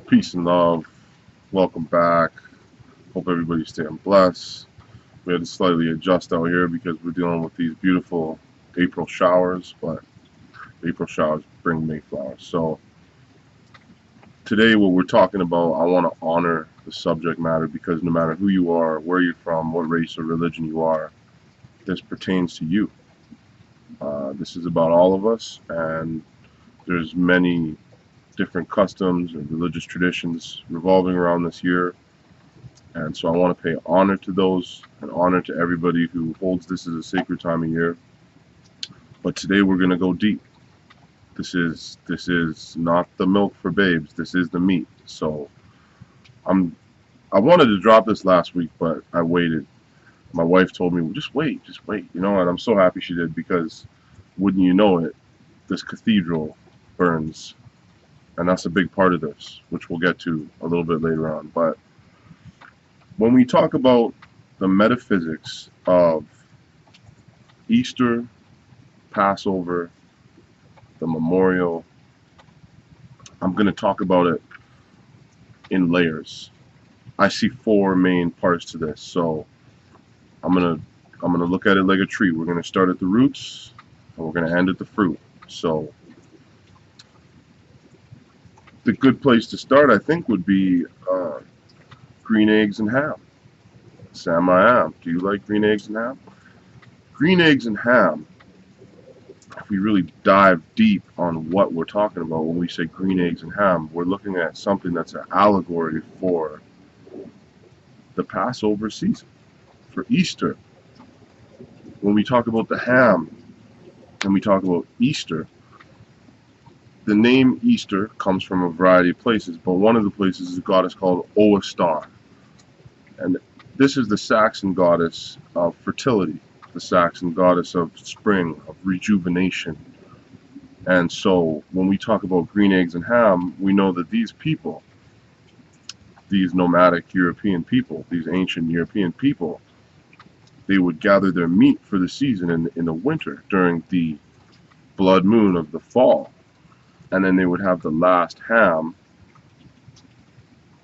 Peace and love. Welcome back. Hope everybody's staying blessed. We had to slightly adjust out here because we're dealing with these beautiful April showers, but April showers bring Mayflowers. So today what we're talking about, I want to honor the subject matter because no matter who you are, where you're from, what race or religion you are, this pertains to you. This is about all of us, and there's many different customs and religious traditions revolving around this year. And so I want to pay honor to those and honor to everybody who holds this as a sacred time of year. But today we're going to go deep. This is not the milk for babes. This is the meat. So I wanted to drop this last week, but I waited. My wife told me, well, just wait. You know, and I'm so happy she did because wouldn't you know it, this cathedral burns. And that's a big part of this, which we'll get to a little bit later on. But when we talk about the metaphysics of Easter, Passover, the memorial, I'm going to talk about it in layers. I see four main parts to this. So I'm going to look at it like a tree. We're going to start at the roots and we're going to end at the fruit. So the good place to start, I think, would be green eggs and ham. Sam, I am. Do you like green eggs and ham? Green eggs and ham, if we really dive deep on what we're talking about when we say green eggs and ham, we're looking at something that's an allegory for the Passover season, for Easter. When we talk about the ham and we talk about Easter, the name Easter comes from a variety of places, but one of the places is a goddess called Oestar. And this is the Saxon goddess of fertility, the Saxon goddess of spring, of rejuvenation. And so when we talk about green eggs and ham, we know that these people, these nomadic European people, these ancient European people, they would gather their meat for the season in the winter during the blood moon of the fall. And then they would have the last ham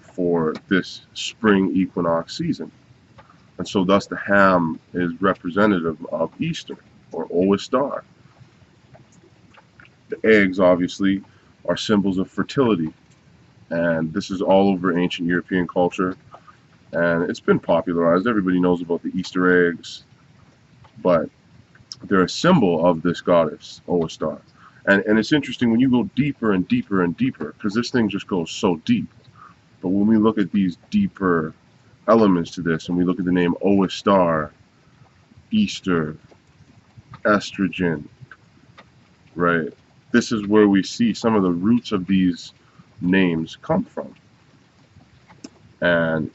for this spring equinox season. And so thus the ham is representative of Easter, or Oestar. The eggs, obviously, are symbols of fertility. And this is all over ancient European culture. And it's been popularized. Everybody knows about the Easter eggs. But they're a symbol of this goddess, Oestar. And it's interesting when you go deeper and deeper and deeper, because this thing just goes so deep. But when we look at these deeper elements to this, and we look at the name Oestar, Easter, estrogen, right? This is where we see some of the roots of these names come from. And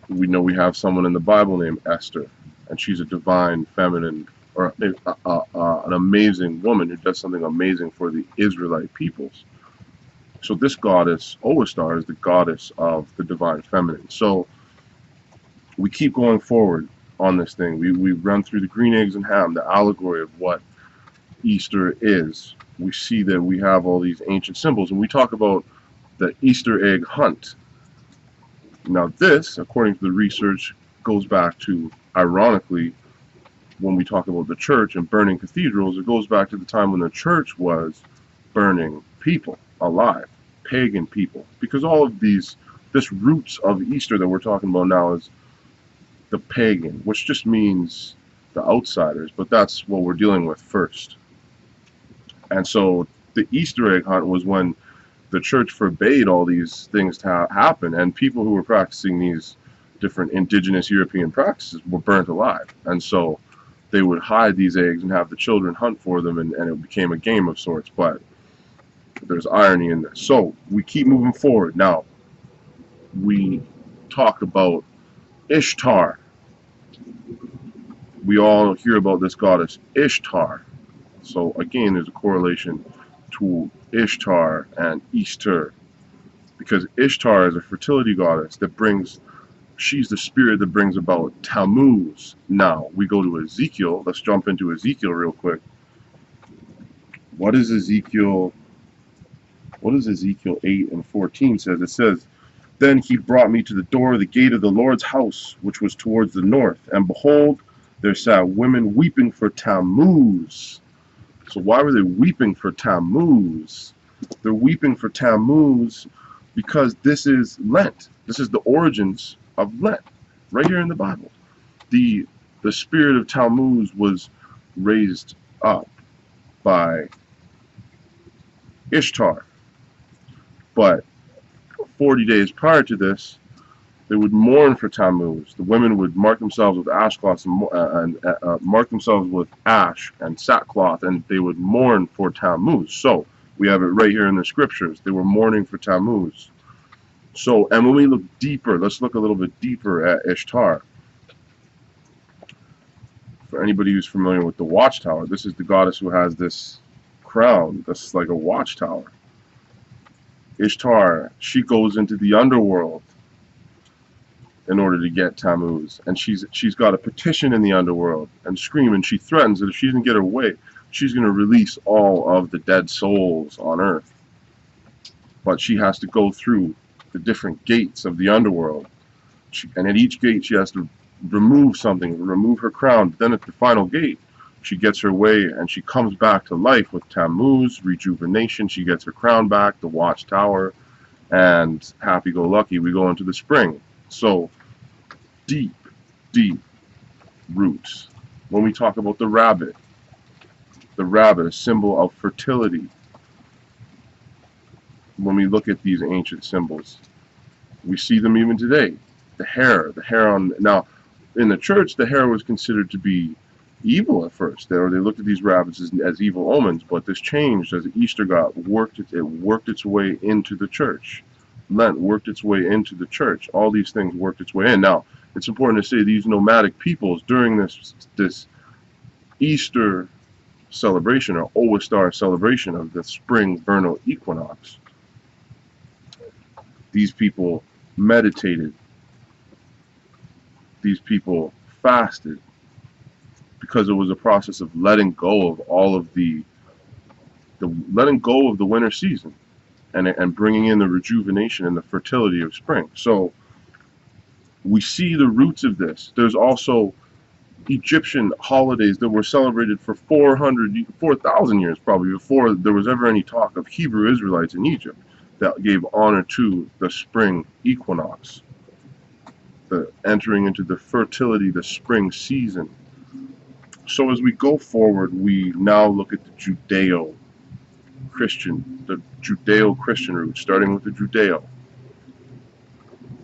we know we have someone in the Bible named Esther, and she's a divine feminine, or an amazing woman who does something amazing for the Israelite peoples. So this goddess, Oestar, is the goddess of the divine feminine. So we keep going forward on this thing. We run through the green eggs and ham, the allegory of what Easter is. We see that we have all these ancient symbols, and we talk about the Easter egg hunt. Now this, according to the research, goes back to, ironically, when we talk about the church and burning cathedrals, it goes back to the time when the church was burning people alive, pagan people. Because all of this roots of Easter that we're talking about now is the pagan, which just means the outsiders, but that's what we're dealing with first. And so the Easter egg hunt was when the church forbade all these things to happen, and people who were practicing these different indigenous European practices were burnt alive. And so they would hide these eggs and have the children hunt for them, and it became a game of sorts. But there's irony in this. So we keep moving forward. Now, we talk about Ishtar. We all hear about this goddess Ishtar. So again, there's a correlation to Ishtar and Easter, because Ishtar is a fertility goddess that brings, she's the spirit that brings about Tammuz. Now, we go to Ezekiel. Let's jump into Ezekiel real quick. What is Ezekiel What does Ezekiel 8:14 says? It says, "Then he brought me to the door of the gate of the Lord's house, which was towards the north. And behold, there sat women weeping for Tammuz." So why were they weeping for Tammuz? They're weeping for Tammuz because this is Lent. This is the origins of Lent, right here in the Bible. The spirit of Tammuz was raised up by Ishtar. But 40 days prior to this, they would mourn for Tammuz. The women would mark themselves with ashcloth and mark themselves with ash and sackcloth, and they would mourn for Tammuz. So we have it right here in the scriptures. They were mourning for Tammuz. So, and when we look deeper, let's look a little bit deeper at Ishtar. For anybody who's familiar with the watchtower, this is the goddess who has this crown that's like a watchtower. Ishtar, she goes into the underworld in order to get Tammuz, and she's got a petition in the underworld and scream, and she threatens that if she doesn't get her way, she's going to release all of the dead souls on earth. But she has to go through the different gates of the underworld, and at each gate she has to remove something, remove her crown. Then at the final gate, she gets her way and she comes back to life with Tammuz, rejuvenation. She gets her crown back, the watchtower, and happy-go-lucky, we go into the spring. So deep, deep roots. When we talk about the rabbit, a symbol of fertility. When we look at these ancient symbols, we see them even today. The hair on, now in the church, the hair was considered to be evil at first. They looked at these rabbits as evil omens, but this changed as Easter worked its way into the church. Lent worked its way into the church. All these things worked its way in. Now, it's important to say these nomadic peoples during this Easter celebration, or Oestar celebration of the spring vernal equinox, these people meditated. These people fasted, because it was a process of letting go of all of the letting go of the winter season, and bringing in the rejuvenation and the fertility of spring. So we see the roots of this. There's also Egyptian holidays that were celebrated for 4,000 years, probably before there was ever any talk of Hebrew Israelites in Egypt, that gave honor to the spring equinox, the entering into the fertility, the spring season. So as we go forward, we now look at the Judeo-Christian root, starting with the Judeo.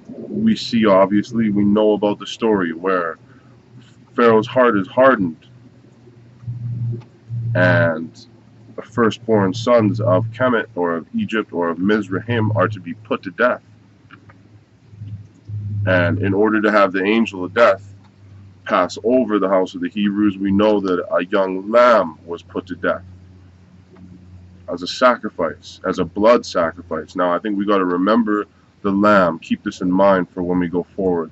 We see, obviously, we know about the story where Pharaoh's heart is hardened, and the firstborn sons of Kemet, or of Egypt, or of Mizraim are to be put to death. And in order to have the angel of death pass over the house of the Hebrews, we know that a young lamb was put to death as a sacrifice, as a blood sacrifice. Now, I think we got to remember the lamb. Keep this in mind for when we go forward.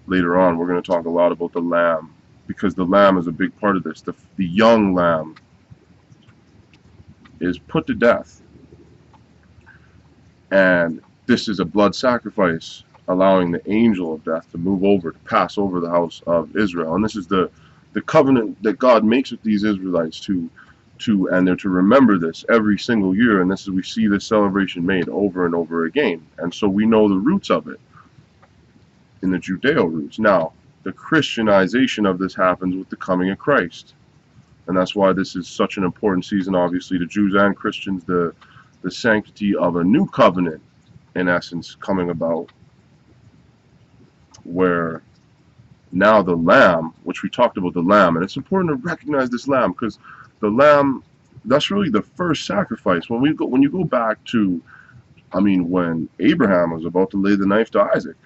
Later on, we're going to talk a lot about the lamb, because the lamb is a big part of this. The young lamb is put to death, and this is a blood sacrifice, allowing the angel of death to move over, to pass over the house of Israel. And this is the covenant that God makes with these Israelites and they're to remember this every single year. And this is, we see this celebration made over and over again. And so we know the roots of it in the Judeo roots. Now, the Christianization of this happens with the coming of Christ. And that's why this is such an important season, obviously, to Jews and Christians, the sanctity of a new covenant, in essence, coming about, where now the lamb, which we talked about the lamb, and it's important to recognize this lamb, because the lamb, that's really the first sacrifice. When you go back to, when Abraham was about to lay the knife to Isaac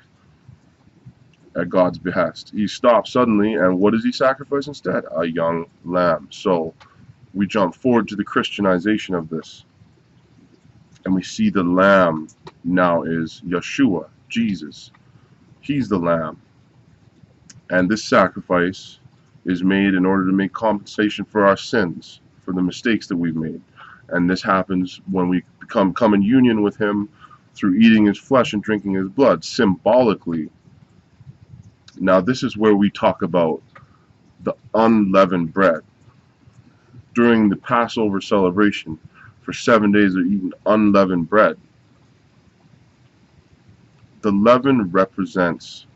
at God's behest, he stops suddenly, and what does he sacrifice instead? A young lamb. So we jump forward to the Christianization of this, and we see the lamb now is Yeshua, Jesus. He's the lamb. And this sacrifice is made in order to make compensation for our sins, for the mistakes that we've made. And this happens when we come in union with him through eating his flesh and drinking his blood, symbolically. Now this is where we talk about the unleavened bread. During the Passover celebration, for 7 days they're eating unleavened bread. The leaven represents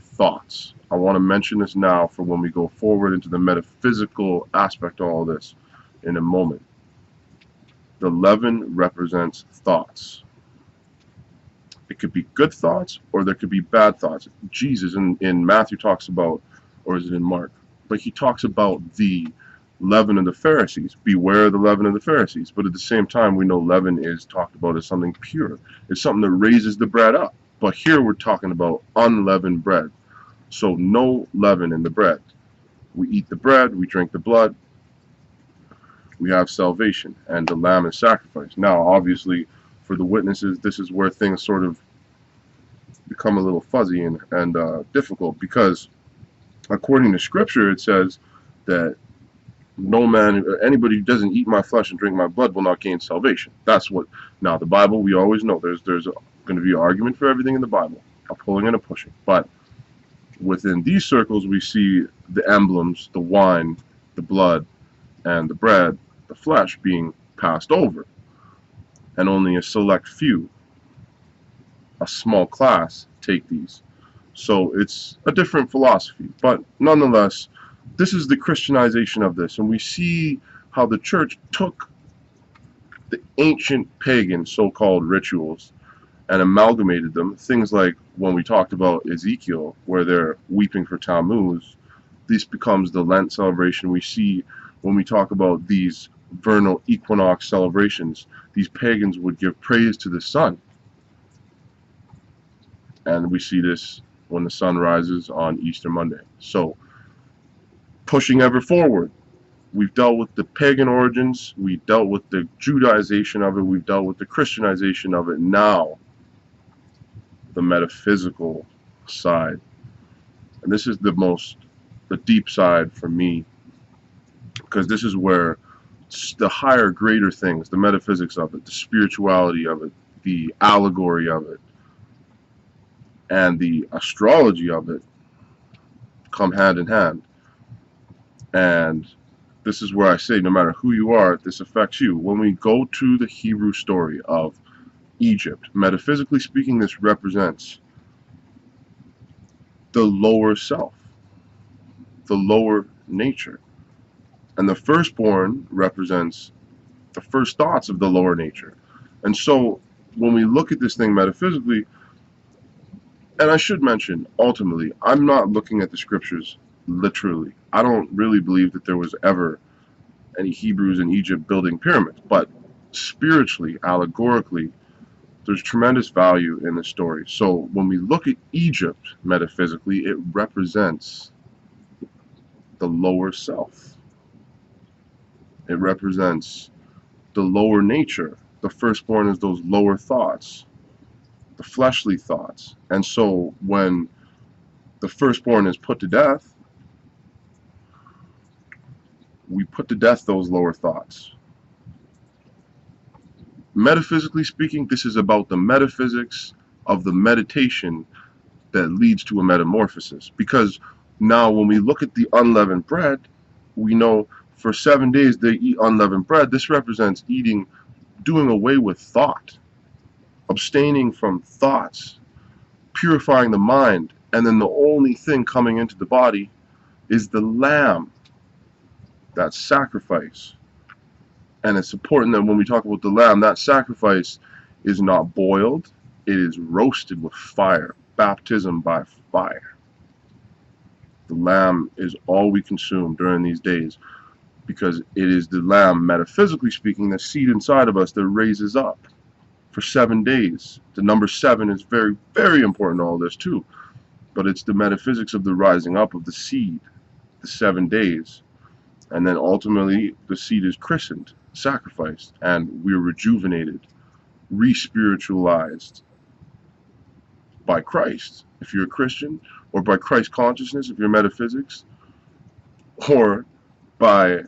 thoughts. I want to mention this now for when we go forward into the metaphysical aspect of all this in a moment. The leaven represents thoughts. It could be good thoughts or there could be bad thoughts. Jesus in Matthew talks about, or is it in Mark? But he talks about the leaven of the Pharisees. Beware of the leaven of the Pharisees. But at the same time, we know leaven is talked about as something pure. It's something that raises the bread up. But here we're talking about unleavened bread. So no leaven in the bread. We eat the bread, we drink the blood, we have salvation, and the lamb is sacrificed. Now, obviously, for the witnesses, this is where things sort of become a little fuzzy and difficult, because according to Scripture, it says that no man, anybody who doesn't eat my flesh and drink my blood will not gain salvation. That's what. Now, the Bible, we always know there's going to be an argument for everything in the Bible, a pulling and a pushing. But within these circles, we see the emblems, the wine, the blood, and the bread, the flesh, being passed over. And only a select few, a small class, take these. So it's a different philosophy. But nonetheless, this is the Christianization of this. And we see how the church took the ancient pagan so-called rituals and amalgamated them. Things like when we talked about Ezekiel, where they're weeping for Tammuz, this becomes the Lent celebration. We see when we talk about these vernal equinox celebrations, these pagans would give praise to the sun. And we see this when the sun rises on Easter Monday. So, pushing ever forward, we've dealt with the pagan origins, we dealt with the Judaization of it, we've dealt with the Christianization of it. Now, the metaphysical side. And this is the deep side for me, because this is where the higher, greater things, the metaphysics of it, the spirituality of it, the allegory of it, and the astrology of it come hand in hand. And this is where I say, no matter who you are, this affects you. When we go to the Hebrew story of Egypt, metaphysically speaking, this represents the lower self, the lower nature. And the firstborn represents the first thoughts of the lower nature. And so when we look at this thing metaphysically, and I should mention, ultimately, I'm not looking at the scriptures literally. I don't really believe that there was ever any Hebrews in Egypt building pyramids. But spiritually, allegorically, there's tremendous value in the story. So when we look at Egypt metaphysically, it represents the lower self. It represents the lower nature. The firstborn is those lower thoughts, the fleshly thoughts. And so when the firstborn is put to death, we put to death those lower thoughts. Metaphysically speaking, this is about the metaphysics of the meditation that leads to a metamorphosis. Because now when we look at the unleavened bread, we know for 7 days they eat unleavened bread. This represents doing away with thought, abstaining from thoughts, purifying the mind, and then the only thing coming into the body is the lamb, that sacrifice. And it's important that when we talk about the lamb, that sacrifice is not boiled, it is roasted with fire, baptism by fire. The lamb is all we consume during these days, because it is the lamb, metaphysically speaking, the seed inside of us that raises up for 7 days. The number 7 is very, very important to all this too. But it's the metaphysics of the rising up of the seed, the 7 days. And then ultimately the seed is christened, sacrificed, and we're rejuvenated, re-spiritualized by Christ, if you're a Christian, or by Christ consciousness, if you're metaphysics, or by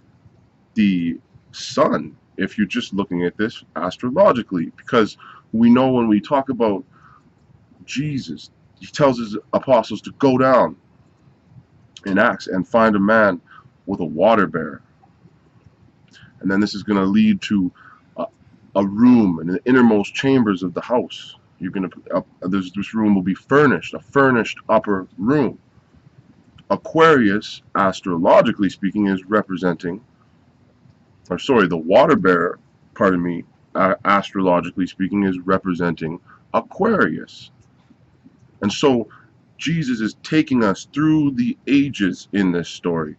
the Son, if you're just looking at this astrologically, because we know when we talk about Jesus, he tells his apostles to go down in Acts and find a man with a water bearer. And then this is going to lead to a room in the innermost chambers of the house. You're going to this room will be furnished, a furnished upper room. Aquarius, astrologically speaking, is representing, or sorry, the water bearer, pardon me, astrologically speaking, is representing Aquarius. And so Jesus is taking us through the ages in this story.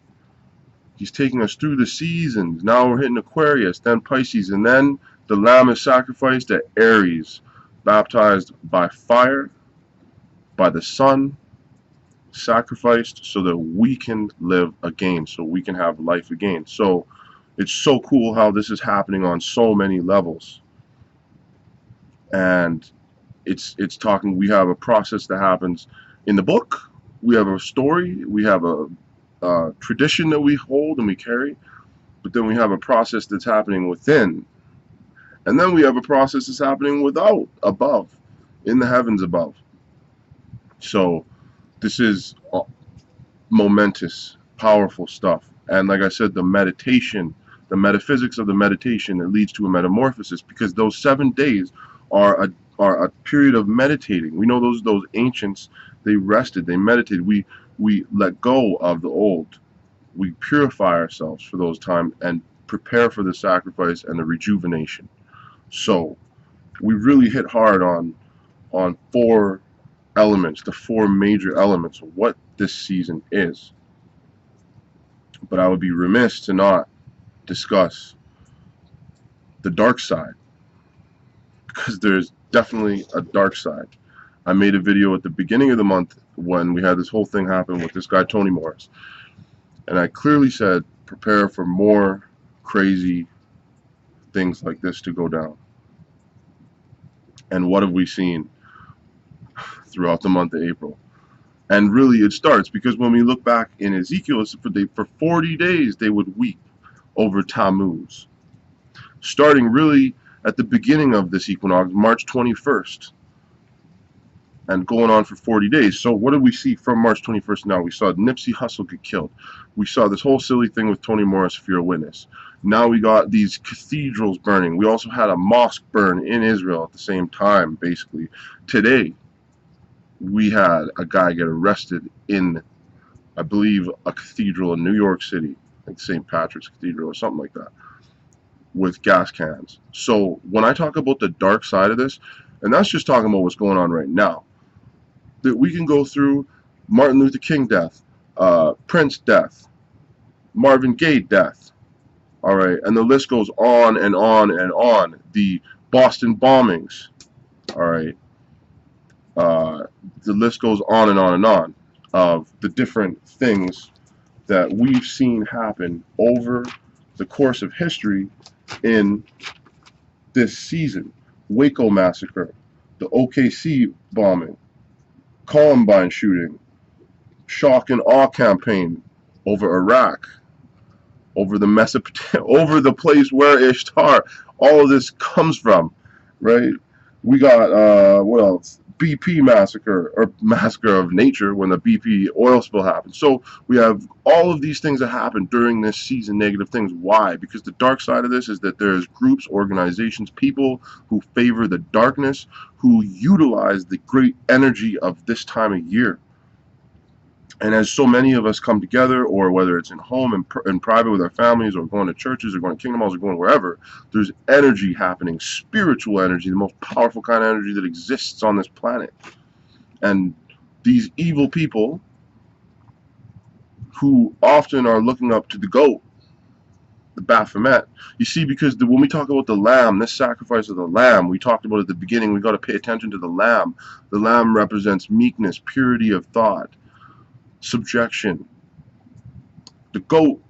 He's taking us through the seasons. Now we're hitting Aquarius, then Pisces, and then the lamb is sacrificed at Aries, baptized by fire, by the sun, sacrificed so that we can live again, so we can have life again. So it's so cool how this is happening on so many levels. And it's talking, we have a process that happens in the book, we have a story, we have a tradition that we hold and we carry, but then we have a process that's happening within, and then we have a process that's happening without, above, in the heavens above. So this is momentous, powerful stuff. And like I said, the meditation, the metaphysics of the meditation, it leads to a metamorphosis, because those 7 days are a period of meditating. We know those ancients, they rested, they meditated. We let go of the old. We purify ourselves for those times and prepare for the sacrifice and the rejuvenation. So we really hit hard on 4 elements, the 4 major elements of what this season is. But I would be remiss to not discuss the dark side, because there's definitely a dark side. I made a video at the beginning of the month when we had this whole thing happen with this guy Tony Morris, and I clearly said prepare for more crazy things like this to go down. And what have we seen throughout the month of April? And really it starts because when we look back in Ezekiel, for 40 days they would weep over Tammuz, starting really at the beginning of this equinox, March 21st, and going on for 40 days. So what did we see from March 21st now? We saw Nipsey Hussle get killed. We saw this whole silly thing with Tony Morris, if you're a witness. Now we got these cathedrals burning. We also had a mosque burn in Israel at the same time, basically. Today, we had a guy get arrested in, I believe, a cathedral in New York City, like St. Patrick's Cathedral or something like that, with gas cans. So when I talk about the dark side of this, and that's just talking about what's going on right now, that we can go through Martin Luther King death, Prince death, Marvin Gaye death, all right, and the list goes on and on and on. The Boston bombings, all right, the list goes on and on and on of the different things that we've seen happen over the course of history in this season. Waco massacre, the OKC bombing, Columbine shooting, shock and awe campaign over Iraq, over the over the place where Ishtar, all of this comes from, right? We got what else? BP massacre, or massacre of nature, when the BP oil spill happened. So we have all of these things that happen during this season, negative things. Why? Because the dark side of this is that there's groups, organizations, people who favor the darkness, who utilize the great energy of this time of year. And as so many of us come together, or whether it's in home and in private with our families, or going to churches, or going to kingdom halls, or going wherever, there's energy happening, spiritual energy, the most powerful kind of energy that exists on this planet. And these evil people, who often are looking up to the goat, the Baphomet, you see, because when we talk about the lamb, this sacrifice of the lamb, we talked about at the beginning, we got to pay attention to the lamb. The lamb represents meekness, purity of thought, subjection. The goat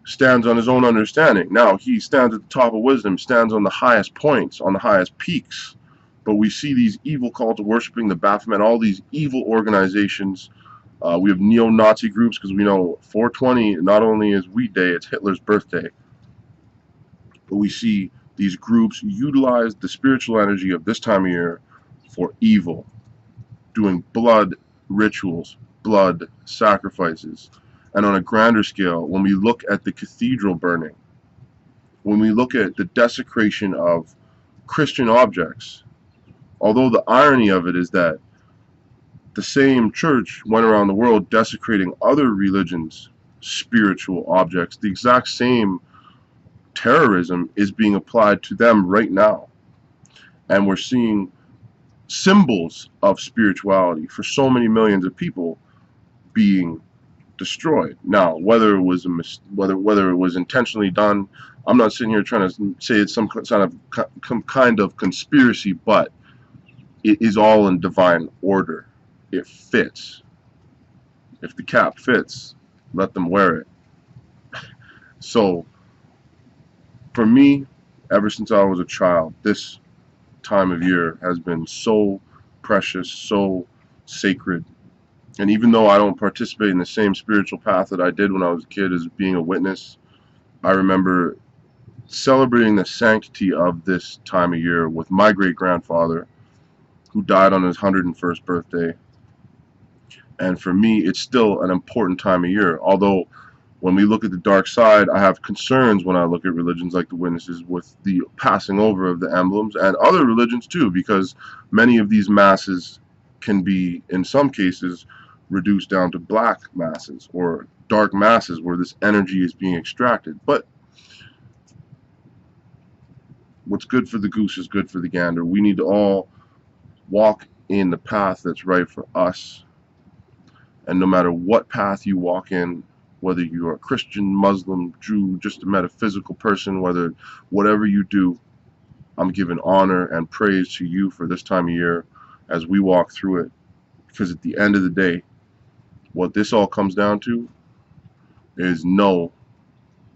stands on his own understanding. Now he stands at the top of wisdom, stands on the highest points, on the highest peaks. But we see these evil cults worshiping the Baphomet, all these evil organizations. We have neo-Nazi groups, because we know 420 not only is Wheat Day, it's Hitler's birthday. But we see these groups utilize the spiritual energy of this time of year for evil, doing blood rituals, blood sacrifices. And on a grander scale, when we look at the cathedral burning, when we look at the desecration of Christian objects, although the irony of it is that the same church went around the world desecrating other religions' spiritual objects, the exact same terrorism is being applied to them right now. And we're seeing symbols of spirituality for so many millions of people being destroyed. Now, whether it was whether it was intentionally done, I'm not sitting here trying to say it's some kind of conspiracy, but it is all in divine order. It fits. If the cap fits, let them wear it. So, for me, ever since I was a child, this time of year has been so precious, so sacred. And even though I don't participate in the same spiritual path that I did when I was a kid as being a witness, I remember celebrating the sanctity of this time of year with my great-grandfather, who died on his 101st birthday. And for me, it's still an important time of year. Although, when we look at the dark side, I have concerns when I look at religions like the Witnesses with the passing over of the emblems, and other religions too, because many of these masses can be, in some cases, reduced down to black masses or dark masses where this energy is being extracted. But what's good for the goose is good for the gander. We need to all walk in the path that's right for us. And no matter what path you walk in, whether you're a Christian, Muslim, Jew, just a metaphysical person, whatever you do, I'm giving honor and praise to you for this time of year as we walk through it. Because at the end of the day, what this all comes down to is know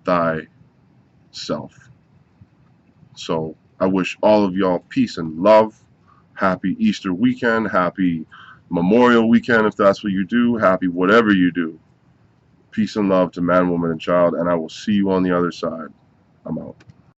thyself. So I wish all of y'all peace and love. Happy Easter weekend. Happy Memorial weekend if that's what you do. Happy whatever you do. Peace and love to man, woman, and child, and I will see you on the other side. I'm out.